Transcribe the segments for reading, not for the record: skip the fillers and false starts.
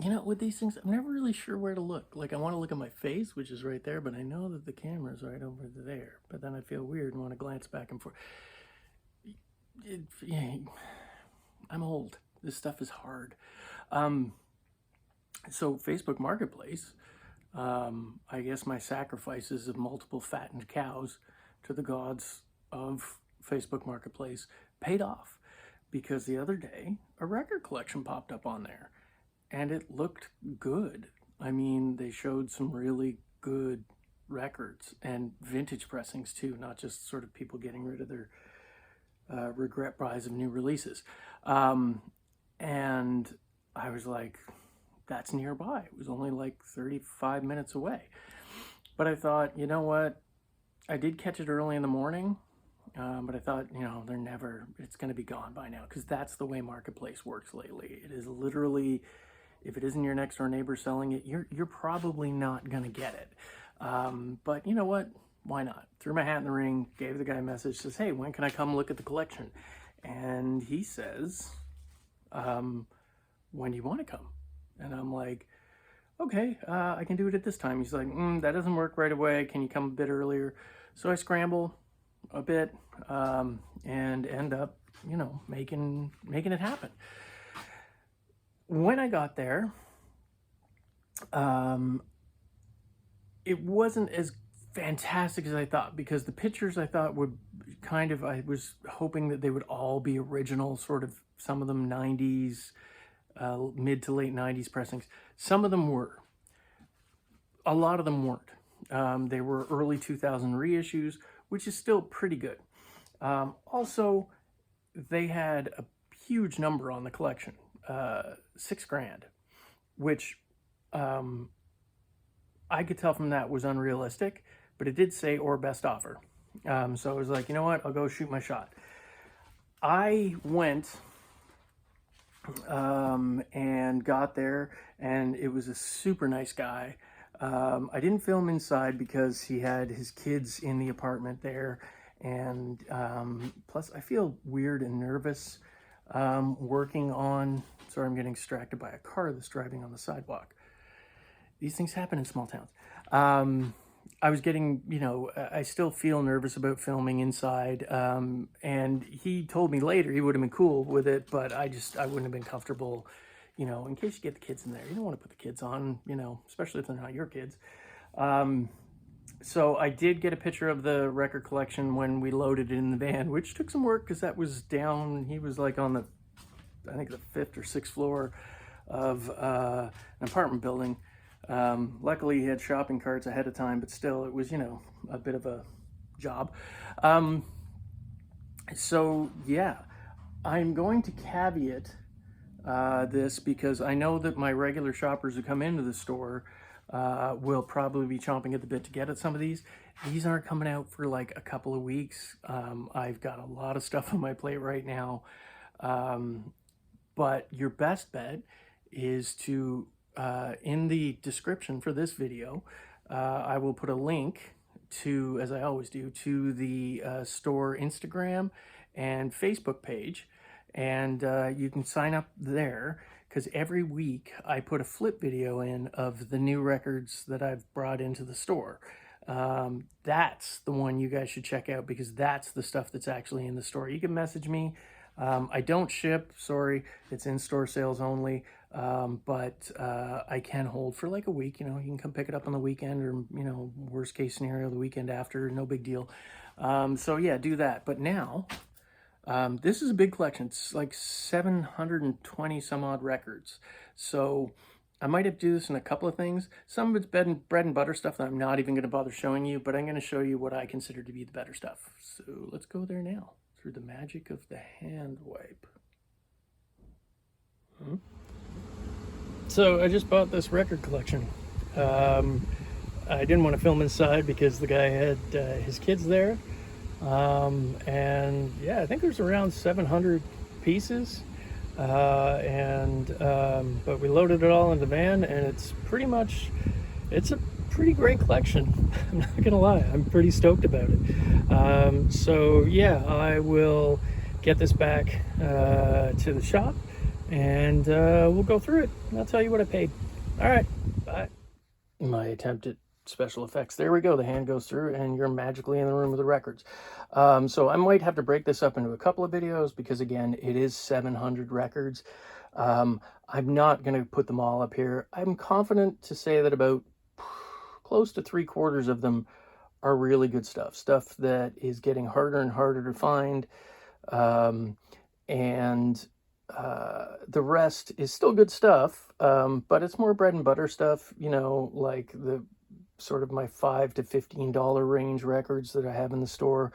You know, with these things, I'm never really sure where to look. Like, I want to look at my face, which is right there, but I know that the camera's right over there. But then I feel weird and want to glance back and forth. Yeah, I'm old. This stuff is hard. So Facebook Marketplace, I guess my sacrifices of multiple fattened cows to the gods of Facebook Marketplace paid off, because the other day a record collection popped up on there and it looked good. I mean, they showed some really good records and vintage pressings too, not just sort of people getting rid of their regret buys of new releases. And I was like, that's nearby. It was only like 35 minutes away. But I thought, you know what? I did catch it early in the morning, but I thought, you know, it's going to be gone by now, because that's the way Marketplace works lately. It is literally, if it isn't your next door neighbor selling it, you're probably not going to get it. But you know what? Why not? Threw my hat in the ring, gave the guy a message, says, hey, when can I come look at the collection? And he says, when do you want to come? And I'm like, okay, I can do it at this time. He's like, that doesn't work right away. Can you come a bit earlier? So I scramble a bit and end up, you know, making it happen. When I got there, it wasn't as fantastic as I thought, because the pictures I thought would I was hoping that they would all be original, sort of, some of them 90s, mid to late 90s pressings. Some of them were. A lot of them weren't. They were early 2000 reissues, which is still pretty good. Also, they had a huge number on the collection, $6,000, which I could tell from that was unrealistic, but it did say or best offer. So I was like, you know what, I'll go shoot my shot. I went and got there, and it was a super nice guy. I didn't film inside because he had his kids in the apartment there, and plus I feel weird and nervous working on, sorry, I'm getting distracted by a car that's driving on the sidewalk. These things happen in small towns. I was getting, you know, I still feel nervous about filming inside. And he told me later he would have been cool with it, but I wouldn't have been comfortable, you know, in case you get the kids in there. You don't want to put the kids on, you know, especially if they're not your kids. So I did get a picture of the record collection when we loaded it in the van, which took some work because that was down, he was like on the, I think the 5th or 6th floor of an apartment building. Luckily he had shopping carts ahead of time, but still it was, you know, a bit of a job. So yeah, I'm going to caveat this, because I know that my regular shoppers who come into the store will probably be chomping at the bit to get at some of these. These aren't coming out for like a couple of weeks. I've got a lot of stuff on my plate right now. But your best bet is to, in the description for this video, I will put a link to, as I always do, to the store Instagram and Facebook page. And you can sign up there, because every week I put a flip video in of the new records that I've brought into the store. That's the one you guys should check out, because that's the stuff that's actually in the store. You can message me. I don't ship, sorry, it's in-store sales only, but I can hold for like a week. You know, you can come pick it up on the weekend, or, you know, worst case scenario, the weekend after, no big deal. So yeah, do that. But now, this is a big collection. It's like 720 some odd records. So I might have to do this in a couple of things. Some of it's bread and butter stuff that I'm not even going to bother showing you, but I'm going to show you what I consider to be the better stuff. So let's go there now, through the magic of the hand wipe. So I just bought this record collection. I didn't want to film inside because the guy had his kids there. And yeah, I think there's around 700 pieces. But we loaded it all in the van, and it's a pretty great collection. I'm not gonna lie, I'm pretty stoked about it. So yeah, I will get this back to the shop, and we'll go through it. And I'll tell you what I paid. All right, bye. My attempt at special effects. There we go. The hand goes through, and you're magically in the room with the records. So I might have to break this up into a couple of videos because, again, it is 700 records. I'm not going to put them all up here. I'm confident to say that about close to 3/4 of them are really good stuff that is getting harder and harder to find. And the rest is still good stuff, but it's more bread and butter stuff, you know, like the sort of my $5 to $15 range records that I have in the store.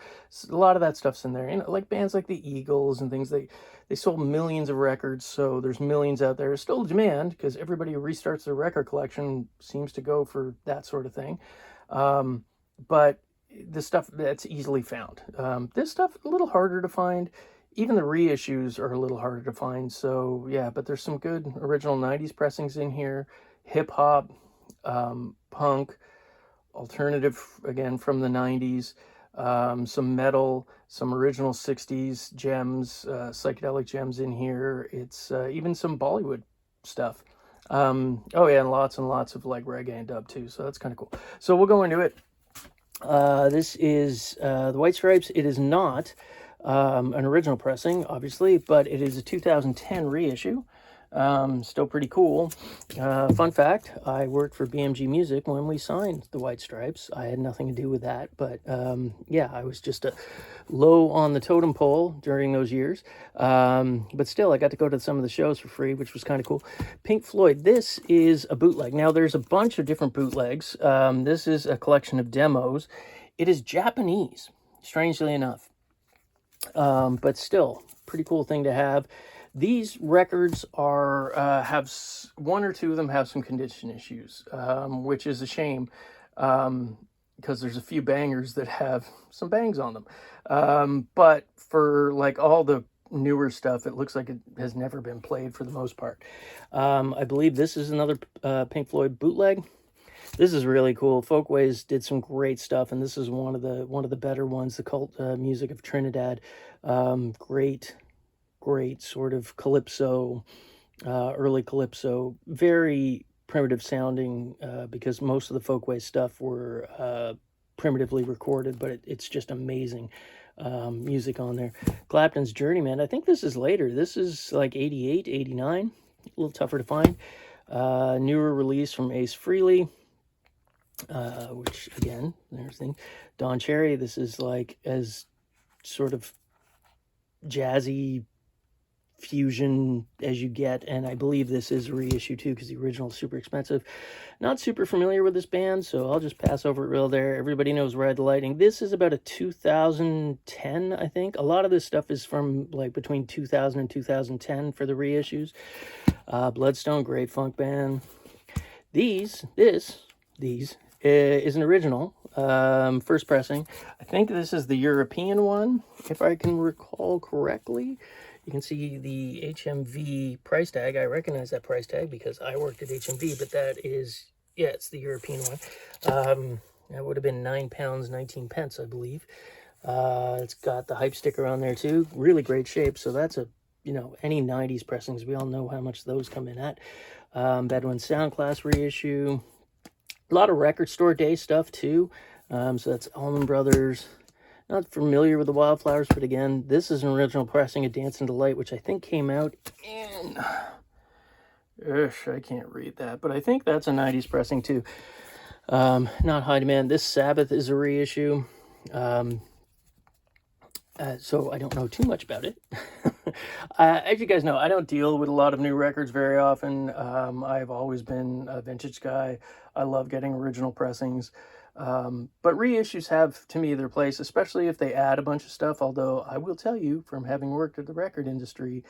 A lot of that stuff's in there, you know, like bands like the Eagles and things. They sold millions of records, so there's millions out there. There's still demand because everybody who restarts their record collection seems to go for that sort of thing. But the stuff that's easily found. This stuff a little harder to find. Even the reissues are a little harder to find. So yeah, but there's some good original 90s pressings in here. Hip hop, punk, alternative, again, from the 90s, some metal, some original 60s gems, psychedelic gems in here. It's even some Bollywood stuff. Oh yeah, and lots of like reggae and dub too, so that's kind of cool. So we'll go into it. This is the White Stripes. It is not an original pressing, obviously, but it is a 2010 reissue. Still pretty cool. Fun fact, I worked for BMG Music when we signed the White Stripes. I had nothing to do with that, but yeah, I was just low on the totem pole during those years. But still, I got to go to some of the shows for free, which was kind of cool. Pink Floyd, this is a bootleg. Now, there's a bunch of different bootlegs. This is a collection of demos. It is Japanese, strangely enough. But still, pretty cool thing to have. These records are have one or two of them have some condition issues, which is a shame because there's a few bangers that have some bangs on them. But for like all the newer stuff, it looks like it has never been played for the most part. I believe this is another Pink Floyd bootleg. This is really cool. Folkways did some great stuff, and this is one of the better ones. The Cult Music of Trinidad, great sort of calypso, early calypso, very primitive sounding because most of the Folkways stuff were primitively recorded, but it's just amazing music on there. Clapton's Journeyman, I think this is later. This is like 88, 89, a little tougher to find. Newer release from Ace Frehley. Which again, there's thing. Don Cherry, this is like as sort of jazzy fusion as you get, and I believe this is a reissue too because the original is super expensive. Not super familiar with this band, so I'll just pass over it real there. Everybody knows Ride the Lightning. This is about a 2010, I think. A lot of this stuff is from like between 2000 and 2010 for the reissues. Bloodstone, great funk band. These is an original, first pressing. I think this is the European one, if I can recall correctly. You can see the HMV price tag. I recognize that price tag because I worked at HMV, but that is, yeah, it's the European one. That would have been £9, 19 pence, I believe. It's got the hype sticker on there too. Really great shape. So that's a, you know, any 90s pressings, we all know how much those come in at. Bedouin Sound Class reissue. A lot of record store day stuff too. So that's Allman Brothers. Not familiar with the Wildflowers, but again, this is an original pressing of Dance into Light, which I think came out in... I can't read that, but I think that's a 90s pressing too. Not High Demand. This Sabbath is a reissue. So I don't know too much about it. As you guys know, I don't deal with a lot of new records very often. I've always been a vintage guy. I love getting original pressings. But reissues have, to me, their place, especially if they add a bunch of stuff. Although I will tell you, from having worked at the record industry,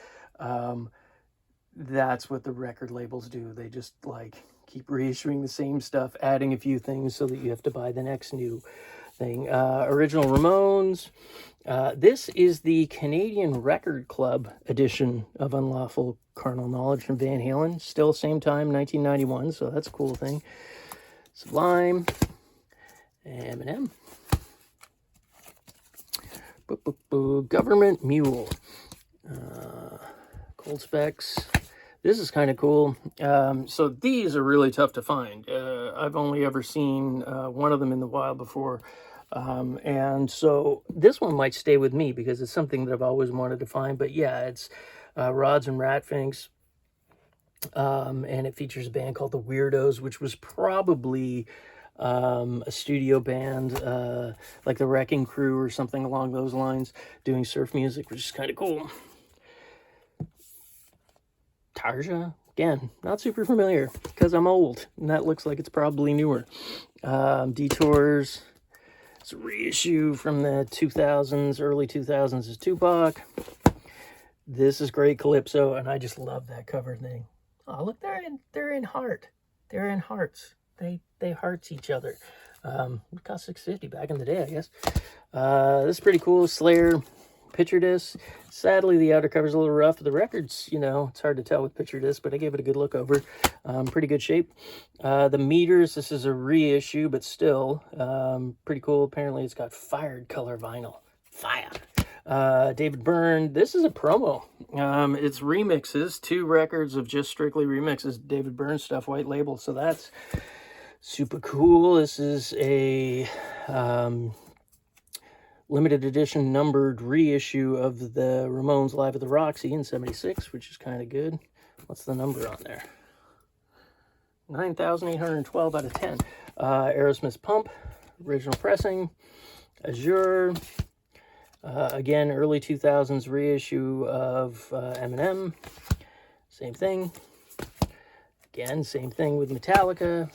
that's what the record labels do. They just like keep reissuing the same stuff, adding a few things so that you have to buy the next new thing. Original Ramones. This is the Canadian Record Club edition of Unlawful Carnal Knowledge from Van Halen. Still same time, 1991, so that's a cool thing. Sublime. Emenem. Government Mule. Cold specs. This is kind of cool. So these are really tough to find. I've only ever seen one of them in the wild before. And so this one might stay with me because it's something that I've always wanted to find. But yeah, it's Rods and Ratfinks. And it features a band called the Weirdos, which was probably a studio band like the Wrecking Crew or something along those lines, doing surf music, which is kind of cool. Tarja, again, not super familiar because I'm old, and that looks like it's probably newer. Detours, it's a reissue from the 2000s, early 2000s is Tupac. This is great, Calypso, and I just love that cover thing. Oh, look, they're in heart. They're in hearts. They hearts each other. It cost $6.50 back in the day, I guess. This is pretty cool. Slayer picture disc. Sadly, the outer cover's a little rough. The record's, you know, it's hard to tell with picture disc, but I gave it a good look over. Pretty good shape. The meters, this is a reissue, but still pretty cool. Apparently, it's got fired color vinyl. Fire. David Byrne, this is a promo. It's remixes, 2 records of just strictly remixes, David Byrne stuff, white label, so that's super cool. This is a limited edition numbered reissue of the Ramones Live at the Roxy in '76, which is kind of good. What's the number on there? 9,812 out of 10. Aerosmith's Pump, original pressing. Azure. Again, early 2000s reissue of Emenem. Same thing. Again, same thing with Metallica.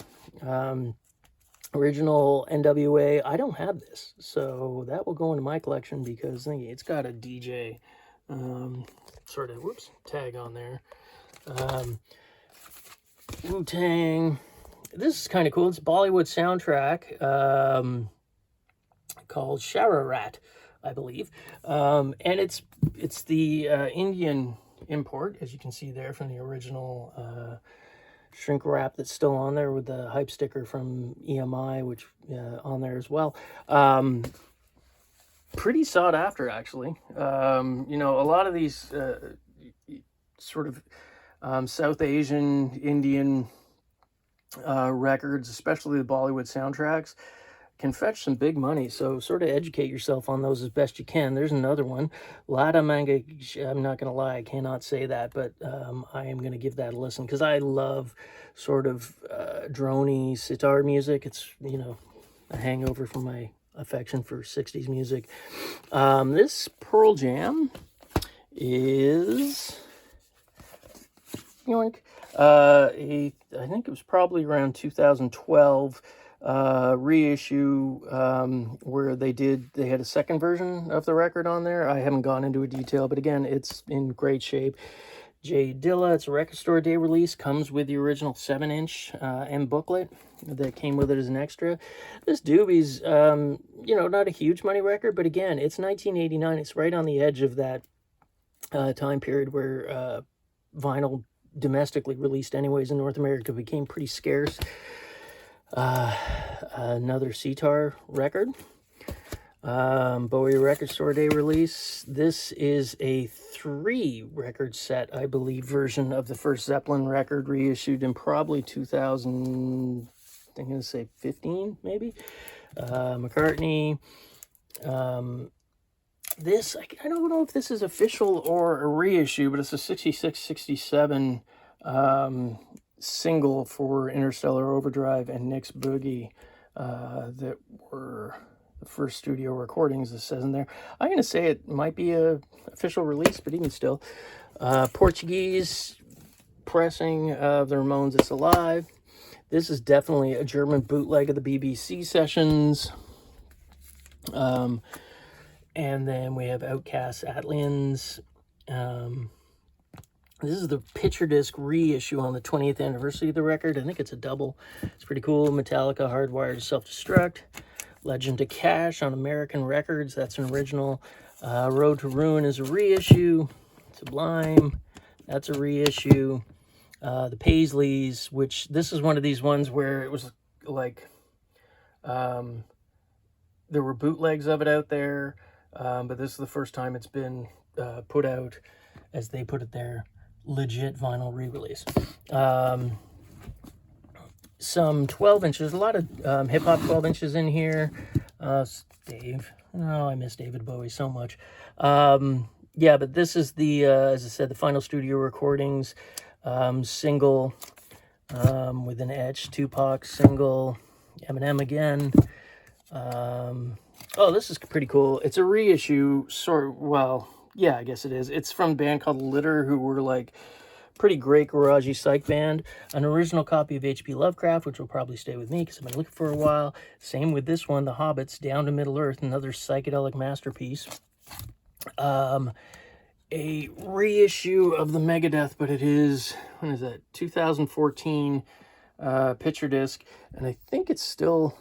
Original NWA. I don't have this, so that will go into my collection because it's got a DJ sort of, tag on there. Wu-Tang. This is kind of cool. It's a Bollywood soundtrack called Shararat, I believe. And it's the Indian import, as you can see there, from the original shrink wrap that's still on there with the hype sticker from EMI, which on there as well. Pretty sought after, actually. You know, a lot of these sort of South Asian, Indian records, especially the Bollywood soundtracks, can fetch some big money, so sort of educate yourself on those as best you can. There's another one, Lada Manga. I'm not going to lie, I cannot say that, but I am going to give that a listen because I love sort of droney sitar music. It's, you know, a hangover from my affection for 60s music. This Pearl Jam is, yoink, I think it was probably around 2012 reissue where they had a second version of the record on there. I haven't gone into a detail, but again, it's in great shape. J Dilla, it's a record store day release, comes with the original 7-inch and booklet that came with it as an extra. This doobie's you know, not a huge money record, but again, it's 1989. It's right on the edge of that time period where vinyl domestically released anyways in North America became pretty scarce. Another sitar record, Bowie record store day release. This is a 3-record set, I believe, version of the first Zeppelin record, reissued in probably 2000, I'm going to say 15 maybe. McCartney. This, I don't know if this is official or a reissue, but it's a 66-67 single for Interstellar Overdrive and Nick's Boogie that were the first studio recordings, it says in there. I'm going to say it might be a official release, but even still. Portuguese pressing of the Ramones' It's Alive. This is definitely a German bootleg of the BBC sessions. And then we have Outkast, Atlians. This is the picture disc reissue on the 20th anniversary of the record. I think it's a double. It's pretty cool. Metallica, Hardwired to Self-Destruct. Legend of Cash on American Records. That's an original. Road to Ruin is a reissue. Sublime. That's a reissue. The Paisleys, which this is one of these ones where it was like there were bootlegs of it out there, but this is the first time it's been put out, as they put it there, legit vinyl re-release. Some 12 inches, a lot of hip-hop 12 inches in here. Dave, oh, I miss David Bowie so much. Yeah, but this is the, as I said, the final studio recordings, single with an etch, Tupac single, Emenem again. Oh, this is pretty cool. It's a reissue, well, yeah, I guess it is. It's from a band called Litter, who were like pretty great garagey psych band. An original copy of H.P. Lovecraft, which will probably stay with me because I've been looking for a while. Same with this one, The Hobbits, Down to Middle Earth, another psychedelic masterpiece. A reissue of the Megadeth, but it is, when is that, 2014 picture disc, and I think it's still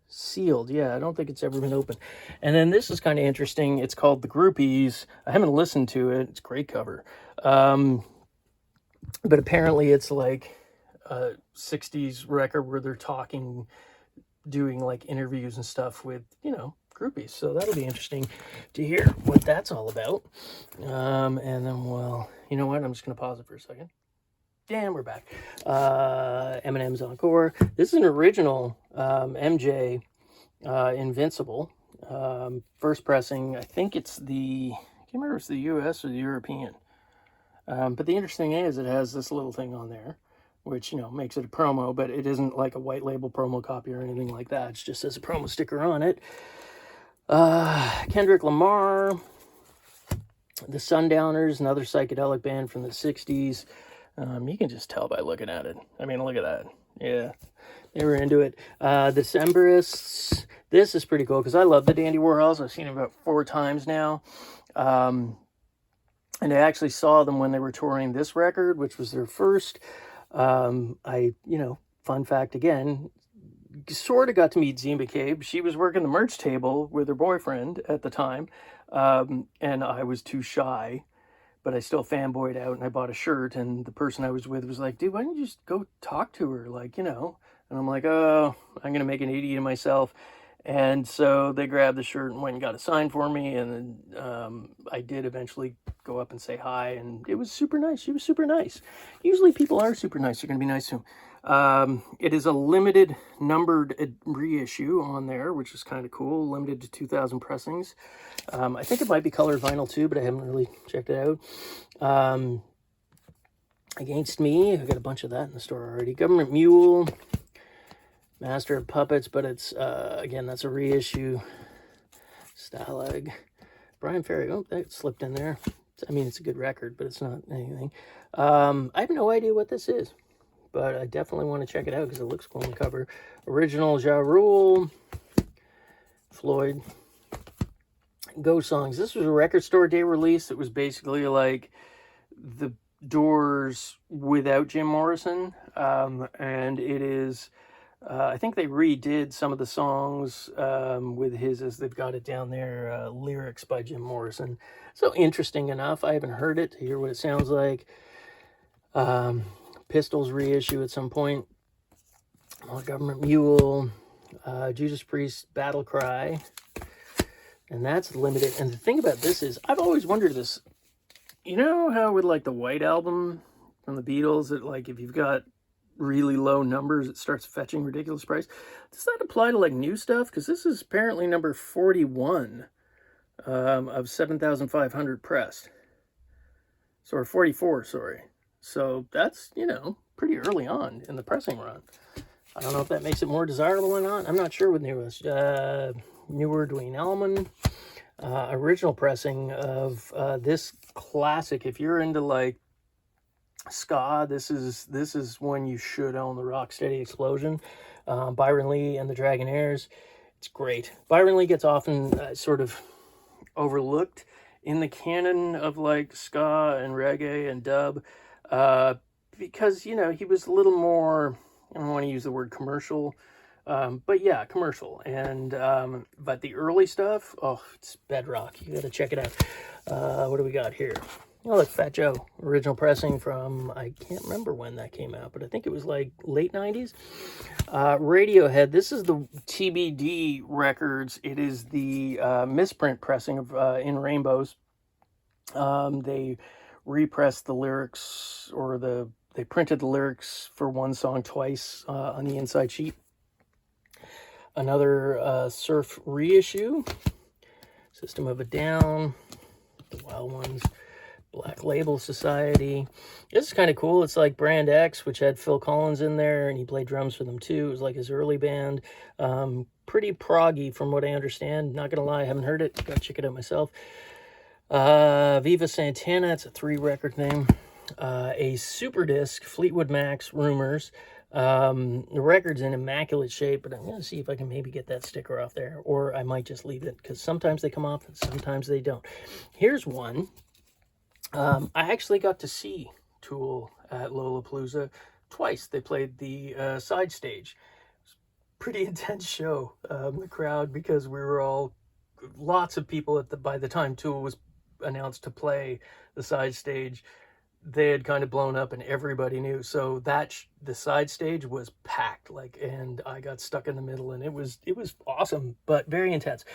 sealed. Yeah, I don't think it's ever been opened. And then this is kind of interesting. It's called The Groupies. I haven't listened to it. It's a great cover. But apparently it's like a 60s record where they're talking, doing like interviews and stuff with, you know, groupies. So that'll be interesting to hear what that's all about. And then, well, you know what? I'm just going to pause it for a second. Damn, we're back. Eminem's Encore. This is an original MJ Invincible. First pressing. I think it's the, I can't remember if it's the US or the European. But the interesting thing is it has this little thing on there, which, you know, makes it a promo, but it isn't like a white label promo copy or anything like that. It just says a promo sticker on it. Kendrick Lamar, the Sundowners, another psychedelic band from the 60s. You can just tell by looking at it. I mean, look at that. Yeah, they were into it. Decemberists. This is pretty cool because I love the Dandy Warhols. I've seen them about 4 times now. And I actually saw them when they were touring this record, which was their first. You know, fun fact again, sort of got to meet Zima Cabe. She was working the merch table with her boyfriend at the time. And I was too shy, but I still fanboyed out and I bought a shirt. And the person I was with was like, dude, why don't you just go talk to her? Like, you know, and I'm like, oh, I'm going to make an idiot of myself. And so they grabbed the shirt and went and got a sign for me. And then I did eventually go up and say hi. And it was super nice. She was super nice. Usually people are super nice. They're going to be nice to them. It is a limited numbered reissue on there, which is kind of cool. Limited to 2,000 pressings. I think it might be colored vinyl too, but I haven't really checked it out. Against Me. I've got a bunch of that in the store already. Government Mule. Master of Puppets, but it's, again, that's a reissue. Stalag. Brian Ferry. Oh, that slipped in there. I mean, it's a good record, but it's not anything. I have no idea what this is, but I definitely want to check it out because it looks cool on the cover. Original Ja Rule. Floyd. Go Songs. This was a record store day release. It was basically like the Doors without Jim Morrison. And it is... I think they redid some of the songs with his, as they've got it down there, lyrics by Jim Morrison. So interesting enough. I haven't heard it to hear what it sounds like. Pistols reissue at some point. Government Mule. Judas Priest, Battle Cry. And that's limited. And the thing about this is, I've always wondered this. You know how with like the White Album from the Beatles, that like if you've got really low numbers, it starts fetching ridiculous price. Does that apply to like new stuff? Because this is apparently number 41 of 7,500 pressed. So, or 44, sorry. So that's, you know, pretty early on in the pressing run. I don't know if that makes it more desirable or not. I'm not sure with newest. Newer Dwayne Allman. Original pressing of this classic. If you're into like ska, this is one you should own, the Rocksteady Explosion. Byron Lee and the Dragonaires. It's great. Byron Lee gets often sort of overlooked in the canon of like ska and reggae and dub because, you know, he was a little more, I don't want to use the word commercial, but yeah, commercial. And but the early stuff, oh, it's bedrock. You got to check it out. What do we got here? Oh, look, Fat Joe, original pressing from, I can't remember when that came out, but I think it was like late 90s. Radiohead, this is the TBD records. It is the misprint pressing of In Rainbows. They repressed the lyrics, or they printed the lyrics for one song twice on the inside sheet. Another Surf reissue, System of a Down, the Wild Ones, Black Label Society. This is kind of cool. It's like Brand X, which had Phil Collins in there, and he played drums for them too. It was like his early band. Pretty proggy from what I understand. Not gonna lie, I haven't heard it. Gotta check it out myself. Viva Santana, it's a 3-record thing. A super disc, Fleetwood Mac's Rumors. The record's in immaculate shape, but I'm gonna see if I can maybe get that sticker off there, or I might just leave it, because sometimes they come off and sometimes they don't. Here's one. I actually got to see Tool at Lollapalooza twice. They played the side stage. It was a pretty intense show. The crowd, because we were all, lots of people by the time Tool was announced to play the side stage, they had kind of blown up and everybody knew. So the side stage was packed, and I got stuck in the middle, and it was awesome, but very intense.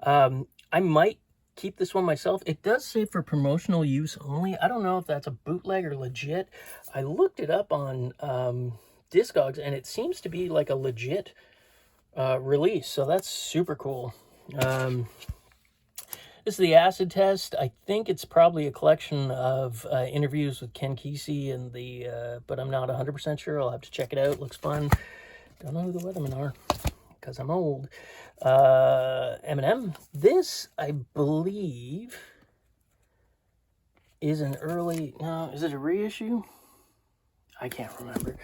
I might keep this one myself. It does say for promotional use only. I don't know if that's a bootleg or legit. I looked it up on Discogs, and it seems to be like a legit release, so that's super cool. This is the Acid Test. I think it's probably a collection of interviews with Ken Kesey and but I'm not 100% sure. I'll have to check it out. Looks fun. Don't know who the Weathermen are, because I'm old. Emenem. This, I believe, is an early... No, is it a reissue? I can't remember.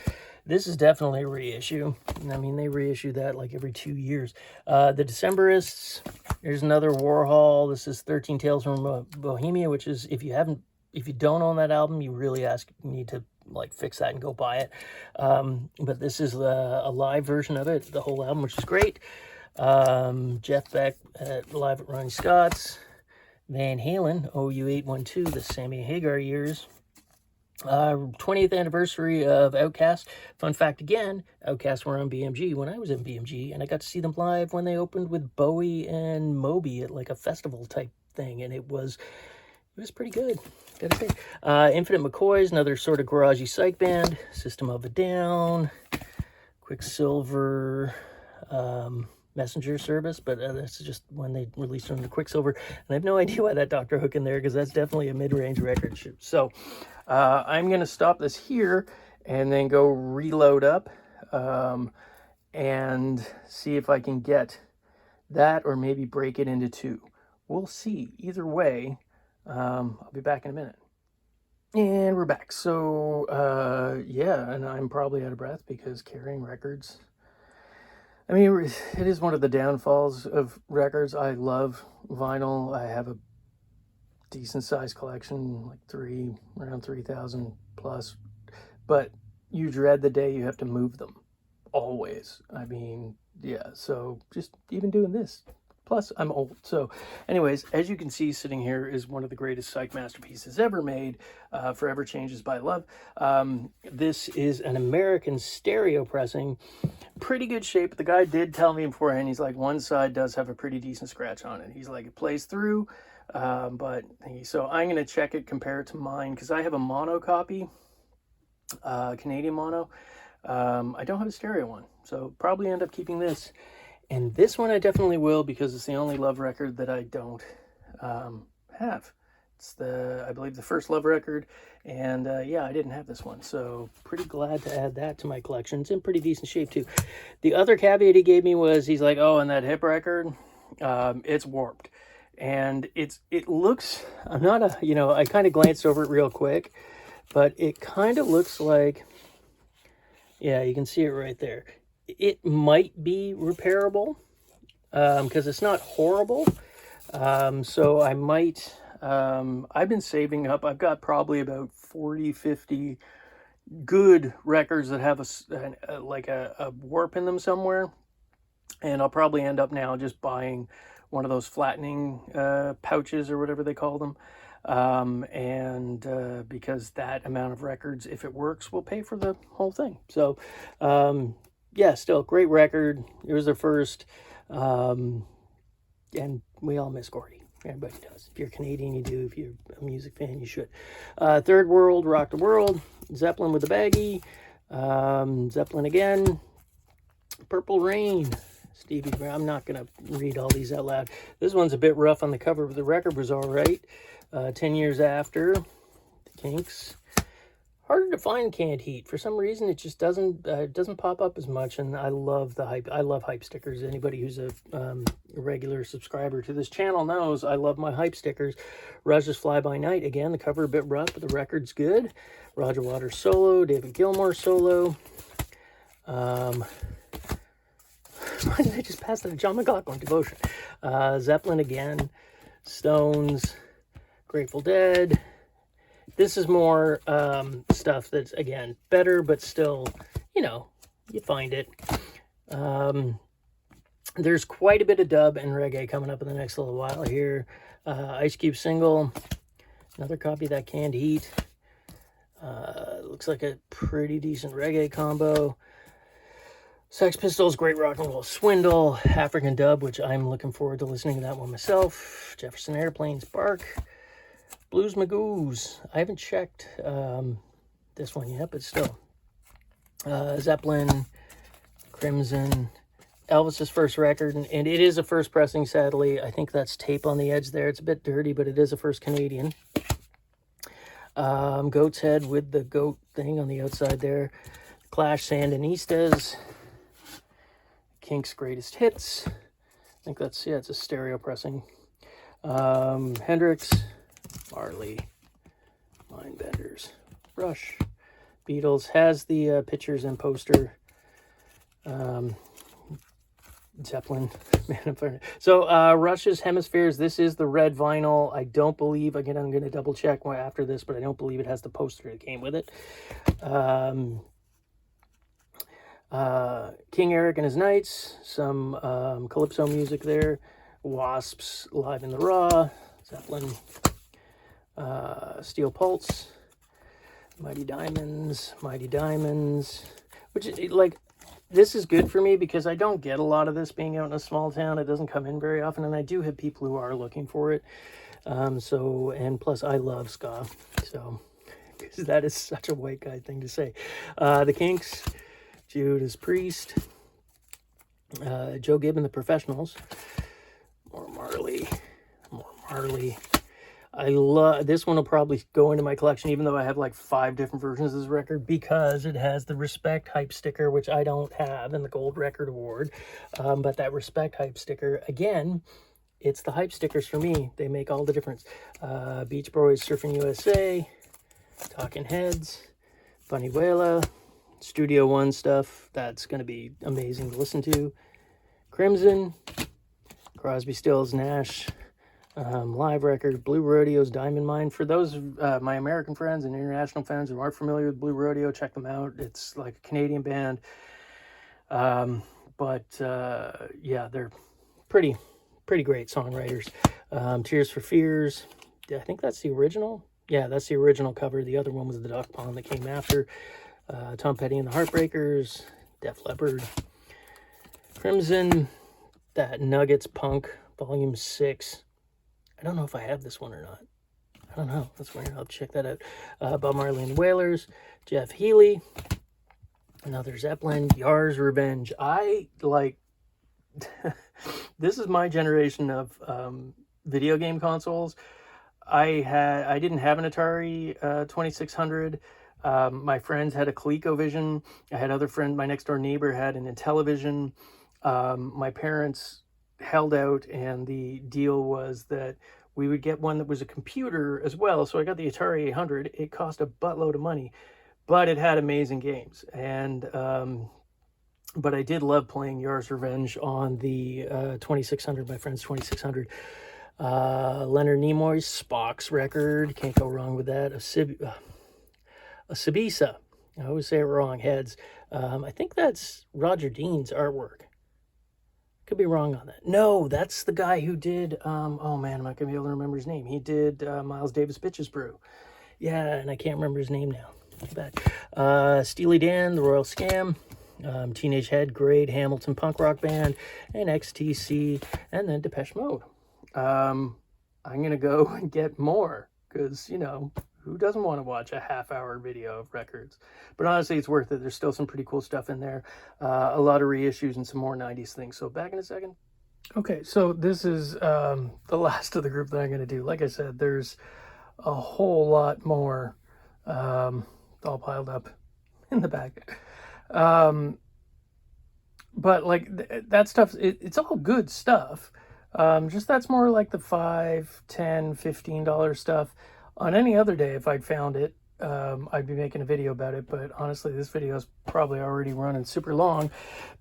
This is definitely a reissue. I mean, they reissue that like every 2 years. The Decemberists. There's another Warhol. This is 13 Tales from Bohemia, which is, if you don't own that album, you really need to fix that and go buy it. But this is a live version of it, the whole album, which is great. Jeff Beck live at Ronnie Scott's. Van Halen, OU812, the Sammy Hagar years. 20th anniversary of Outkast. Fun fact again, Outkast were on BMG when I was in BMG, and I got to see them live when they opened with Bowie and Moby at like a festival type thing, and it was pretty good, gotta say. Infinite McCoys, another sort of garagey psych band. System of a Down, Quicksilver, Messenger Service, but that's just when they released it under Quicksilver, and I have no idea why that Dr. Hook in there, because that's definitely a mid-range record. So I'm going to stop this here and then go reload up and see if I can get that, or maybe break it into 2. We'll see. Either way, I'll be back in a minute. And we're back. So yeah, and I'm probably out of breath because carrying records, I mean, it is one of the downfalls of records. I love vinyl. I have a decent sized collection, like around 3,000 plus, but you dread the day you have to move them, always. I mean, yeah, so just even doing this. Plus, I'm old. So anyways, as you can see, sitting here is one of the greatest Psych masterpieces ever made, Forever Changes by Love. This is an American stereo pressing. Pretty good shape. The guy did tell me beforehand, he's like, one side does have a pretty decent scratch on it. He's like, it plays through, so I'm going to check it, compare it to mine, because I have a mono copy, Canadian mono. I don't have a stereo one, so probably end up keeping this. And this one I definitely will, because it's the only Love record that I don't have. It's I believe the first Love record, and yeah, I didn't have this one, so pretty glad to add that to my collection. It's in pretty decent shape too. The other caveat he gave me was, he's like, oh, and that hip record, it's warped. And it looks, I'm not I kind of glanced over it real quick, but it kind of looks like, yeah, you can see it right there. It might be repairable, because it's not horrible. So I might, I've been saving up. I've got probably about 40, 50 good records that have a warp in them somewhere. And I'll probably end up now just buying one of those flattening pouches or whatever they call them. Because that amount of records, if it works, will pay for the whole thing. So, yeah, still great record. It was their first, and we all miss Gordy. Everybody does. If you're Canadian, you do. If you're a music fan, you should. Third World, Rock the World. Zeppelin with the baggie. Zeppelin again. Purple Rain. Stevie Brown. I'm not going to read all these out loud. This one's a bit rough on the cover, but the record was all right. 10 years after. The Kinks. Harder to find Canned Heat. For some reason, it just doesn't pop up as much, and I love the hype. I love hype stickers. Anybody who's a regular subscriber to this channel knows I love my hype stickers. Rush's Fly By Night. Again, the cover a bit rough, but the record's good. Roger Waters solo. David Gilmour solo. Why did I just pass that? John McLaughlin, Devotion. Zeppelin again. Stones. Grateful Dead. This is more stuff that's, again, better, but still, you know, you find it. There's quite a bit of dub and reggae coming up in the next little while here. Ice Cube single. Another copy of that Canned Heat. Looks like a pretty decent reggae combo. Sex Pistols, Great Rock and Roll Swindle. African Dub, which I'm looking forward to listening to that one myself. Jefferson Airplanes, Bark. Blues Magoos. I haven't checked this one yet, but still. Zeppelin, Crimson, Elvis's first record, and it is a first pressing, sadly. I think that's tape on the edge there. It's a bit dirty, but it is a first Canadian. Goat's Head with the goat thing on the outside there. Clash, Sandinistas. Kinks' Greatest Hits. I think that's, yeah, it's a stereo pressing. Hendrix. Marley, Mindbenders, Rush, Beatles, has the pictures and poster, Zeppelin, man. So Rush's Hemispheres, this is the red vinyl. I don't believe, again, I'm going to double check after this, but I don't believe it has the poster that came with it. King Eric and His Knights, some Calypso music there, Wasps, Live in the Raw, Zeppelin, Steel Pulse, Mighty Diamonds, which, like, this is good for me because I don't get a lot of this being out in a small town. It doesn't come in very often, and I do have people who are looking for it. And plus I love ska, so, because that is such a white guy thing to say. The Kinks, Judas Priest, Joe Gibbon, The Professionals, more Marley. I love this one. Will probably go into my collection, even though I have like 5 different versions of this record, because it has the Respect hype sticker, which I don't have, and the Gold Record Award. But that Respect hype sticker, again, it's the hype stickers for me. They make all the difference. Beach Boys, Surfing USA, Talking Heads, Bunny Wailer, Studio One stuff. That's going to be amazing to listen to. Crimson, Crosby, Stills, Nash. Live record, Blue Rodeo's Diamond Mine. For those my American friends and international fans who aren't familiar with Blue Rodeo, check them out. It's like a Canadian band, yeah, they're pretty great songwriters. Tears for Fears, I think that's the original. Yeah, that's the original cover. The other one was the Duck Pond that came after. Tom Petty and the Heartbreakers, Def Leppard, Crimson, that Nuggets Punk Volume 6. I don't know if I have this one or not. I don't know. That's weird. I'll check that out. Bob Marley and the Wailers, Jeff Healey, another Zeppelin, Yar's Revenge. I like, this is my generation of video game consoles. I didn't have an Atari 2600. My friends had a ColecoVision. I had other friends. My next door neighbor had an Intellivision. My parents held out, and the deal was that we would get one that was a computer as well. So I got the Atari 800. It cost a buttload of money, but it had amazing games. And but I did love playing Yar's Revenge on the 2600, my friend's 2600. Leonard Nimoy's Spock's record, can't go wrong with that. A Sabisa, I always say it wrong, Heads. I think that's Roger Dean's artwork. Could be wrong on that. No, that's the guy who did, oh man, I'm not going to be able to remember his name. He did Miles Davis Bitches Brew. Yeah, and I can't remember his name now. Too bad. Steely Dan, The Royal Scam, Teenage Head, Grade, Hamilton Punk Rock Band, and XTC, and then Depeche Mode. I'm going to go and get more because, you know, who doesn't want to watch a half-hour video of records? But honestly, it's worth it. There's still some pretty cool stuff in there. A lot of reissues and some more 90s things. So back in a second. Okay, so this is the last of the group that I'm going to do. Like I said, there's a whole lot more all piled up in the back. But like that stuff, it's all good stuff. Just that's more like the $5, $10, $15 stuff. On any other day, if I'd found it, I'd be making a video about it. But honestly, this video is probably already running super long.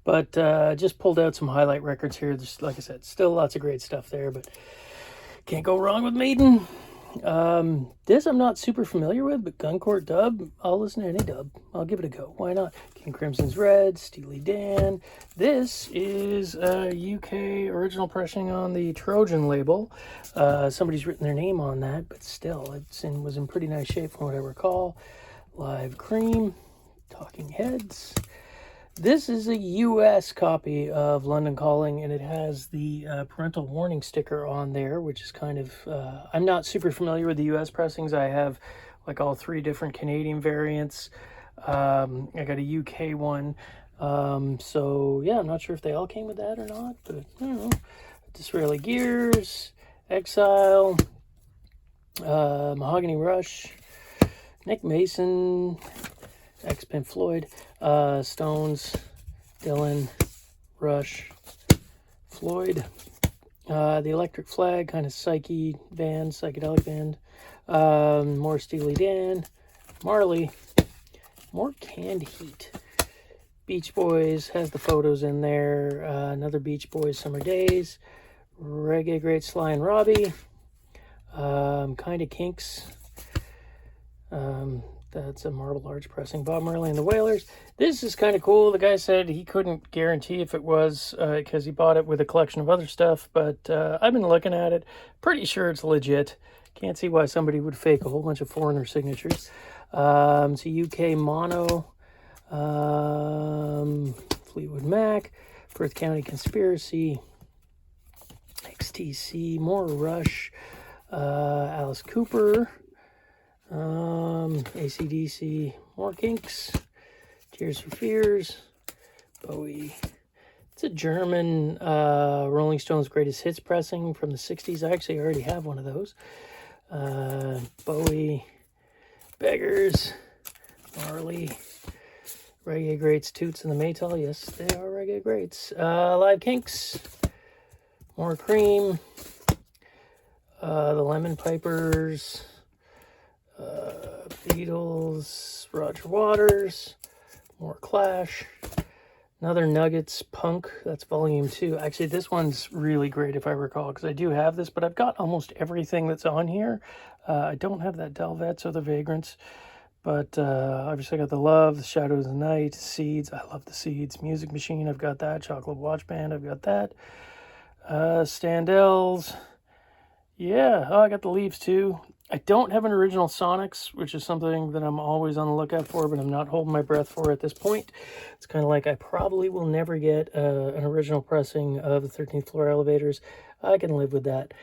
But just pulled out some highlight records here. There's, like I said, still lots of great stuff there. But can't go wrong with Maiden. This I'm not super familiar with, but Guncourt dub, I'll listen to any dub. I'll give it a go. Why not? King Crimson's Red, Steely Dan. This is a UK original pressing on the Trojan label. Somebody's written their name on that, but still, was in pretty nice shape from what I recall. Live Cream, Talking Heads. This is a US copy of London Calling, and it has the parental warning sticker on there, which is kind of, I'm not super familiar with the US pressings. I have like all 3 different Canadian variants. I got a UK one. So yeah, I'm not sure if they all came with that or not, but I don't know. Disraeli Gears, Exile, Mahogany Rush, Nick Mason, ex-Pink Floyd, Stones, Dylan, Rush, Floyd, the Electric Flag, kind of psyche band, psychedelic band, more Steely Dan, Marley, more Canned Heat, Beach Boys has the photos in there, another Beach Boys Summer Days, Reggae Great Sly and Robbie, kind of Kinks, that's a Marble Arch pressing. Bob Marley and the Wailers. This is kind of cool. The guy said he couldn't guarantee if it was because he bought it with a collection of other stuff, but I've been looking at it. Pretty sure it's legit. Can't see why somebody would fake a whole bunch of foreigner signatures. It's a UK mono. Fleetwood Mac. Perth County Conspiracy. XTC. More Rush. Alice Cooper. AC/DC, more Kinks, Tears for Fears, Bowie. It's a German Rolling Stones Greatest Hits pressing from the 60s. I actually already have one of those. Bowie, Beggars, Marley, Reggae Greats, Toots and the Maytals. Yes, they are Reggae Greats. Live Kinks, more Cream, the Lemon Pipers, Beatles, Roger Waters, more Clash, another Nuggets Punk, that's volume 2. Actually, this one's really great if I recall, because I do have this, but I've got almost everything that's on here. I don't have that Delvets or the Vagrants, but obviously I got the Love, the Shadows of the Night, Seeds, I love the Seeds, Music Machine, I've got that, Chocolate Watch Band, I've got that, Standells, yeah, oh, I got the Leaves too. I don't have an original Sonics, which is something that I'm always on the lookout for, but I'm not holding my breath for at this point. It's kind of like I probably will never get an original pressing of the 13th Floor Elevators. I can live with that.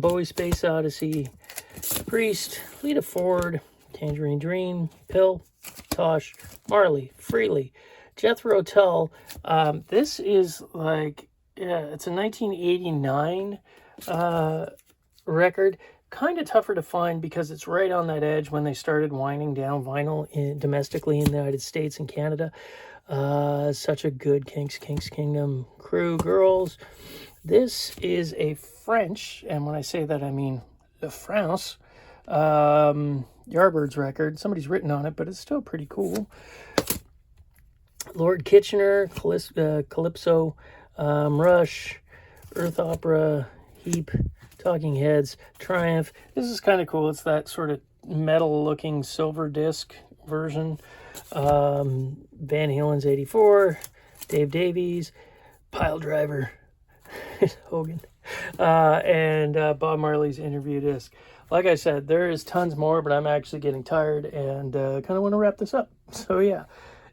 Bowie Space Odyssey, Priest, Lita Ford, Tangerine Dream, Pill, Tosh, Marley, Freely, Jethro Tull. This is like, yeah, it's a 1989 record. Kind of tougher to find because it's right on that edge when they started winding down vinyl domestically in the United States and Canada. Such a good Kinks Kingdom crew, girls. This is a French, and when I say that I mean the France, Yardbirds record. Somebody's written on it, but it's still pretty cool. Lord Kitchener, Calypso, Rush, Earth Opera, Heap, Talking Heads, Triumph. This is kind of cool. It's that sort of metal-looking silver disc version. Van Halen's 84, Dave Davies, Pile Driver, Hogan, and Bob Marley's interview disc. Like I said, there is tons more, but I'm actually getting tired and kind of want to wrap this up. So yeah,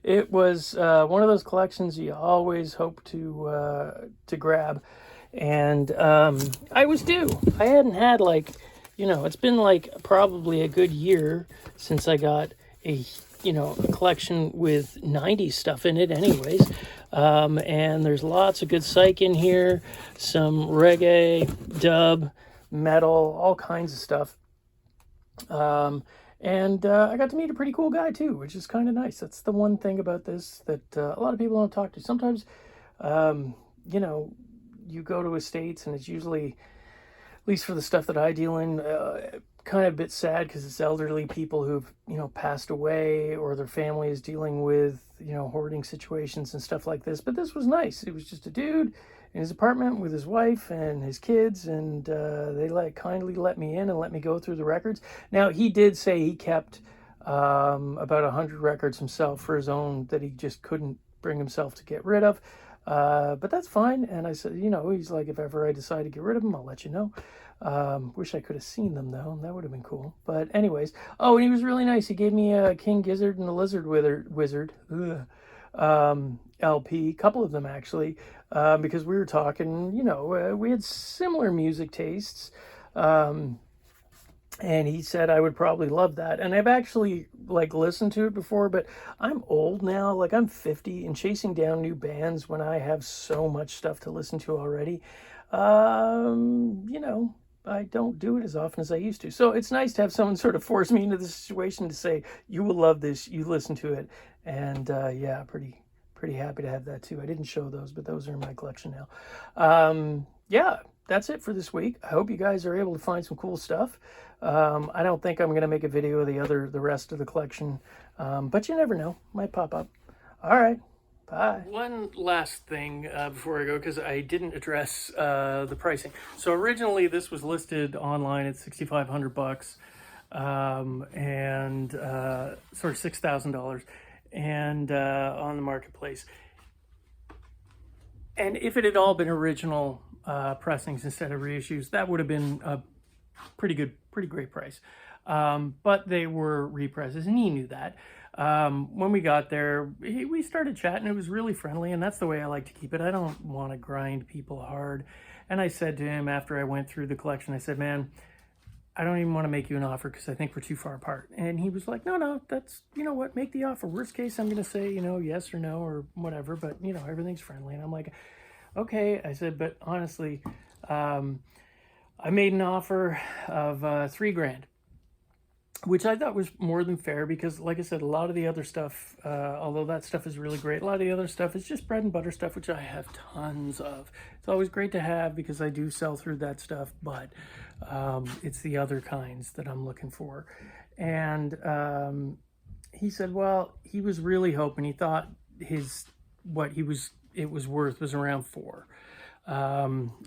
it was one of those collections you always hope to grab. and I was due. I hadn't had, like, you know, it's been like probably a good year since I got a, you know, a collection with 90s stuff in it anyways. And there's lots of good psych in here, some reggae, dub, metal, all kinds of stuff. And I got to meet a pretty cool guy too, which is kind of nice. That's the one thing about this that a lot of people don't talk to. Sometimes, you know, you go to estates and it's usually, at least for the stuff that I deal in, kind of a bit sad because it's elderly people who've, you know, passed away or their family is dealing with, you know, hoarding situations and stuff like this. But this was nice. It was just a dude in his apartment with his wife and his kids, and they kindly let me in and let me go through the records. Now, he did say he kept about 100 records himself for his own that he just couldn't bring himself to get rid of. But that's fine. And I said, you know, he's like, if ever I decide to get rid of them, I'll let you know. Wish I could have seen them though. That would have been cool. But anyways, oh, and he was really nice. He gave me a King Gizzard and a Lizard Wizard LP, a couple of them actually, because we were talking. You know, we had similar music tastes. And he said I would probably love that. And I've actually like listened to it before, but I'm old now. Like I'm 50, and chasing down new bands when I have so much stuff to listen to already, you know, I don't do it as often as I used to. So it's nice to have someone sort of force me into the situation to say, you will love this, you listen to it. And yeah, pretty happy to have that too. I didn't show those, but those are in my collection now. Yeah, that's it for this week. I hope you guys are able to find some cool stuff. I don't think I'm going to make a video of the rest of the collection, but you never know. Might pop up. All right. Bye. One last thing before I go, because I didn't address the pricing. So originally this was listed online at $6,500, and sort of $6,000, and on the marketplace. And if it had all been original pressings instead of reissues, that would have been a pretty great price. But they were represses, and he knew that. When we got there, we started chatting. It was really friendly, and that's the way I like to keep it. I don't want to grind people hard. And I said to him after I went through the collection, I said, man, I don't even want to make you an offer because I think we're too far apart. And he was like, no, that's, you know what, make the offer. Worst case, I'm going to say, you know, yes or no or whatever, but, you know, everything's friendly. And I'm like, okay. I said, but honestly, I made an offer of $3,000, which I thought was more than fair because, like I said, a lot of the other stuff, although that stuff is really great, a lot of the other stuff is just bread and butter stuff, which I have tons of. It's always great to have because I do sell through that stuff, but it's the other kinds that I'm looking for. And he said, well, he was really hoping, he thought it was worth was around $4,000.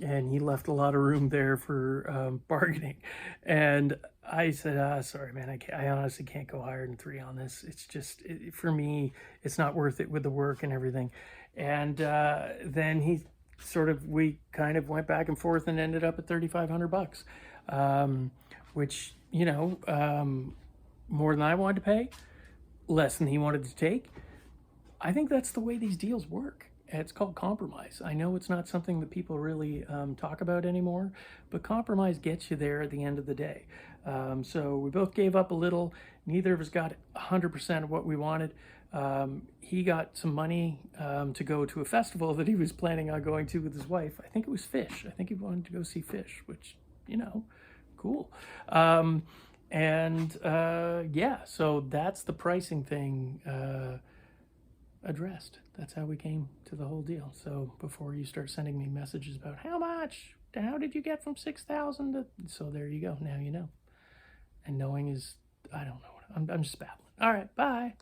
And he left a lot of room there for bargaining. And I said, sorry, man, I honestly can't go higher than $3,000 on this. It's just, for me, it's not worth it with the work and everything. And then we kind of went back and forth and ended up at $3,500, which, you know, more than I wanted to pay, less than he wanted to take. I think that's the way these deals work. It's called compromise. I know it's not something that people really talk about anymore, but compromise gets you there at the end of the day. So we both gave up a little. Neither of us got 100% of what we wanted. He got some money to go to a festival that he was planning on going to with his wife. I think it was Fish. I think he wanted to go see Fish, which, you know, cool. Yeah, so that's the pricing thing addressed. That's how we came to the whole deal. So before you start sending me messages about how much, how did you get from 6,000 to, so there you go. Now you know. And knowing is, I don't know. I'm just babbling. All right, bye.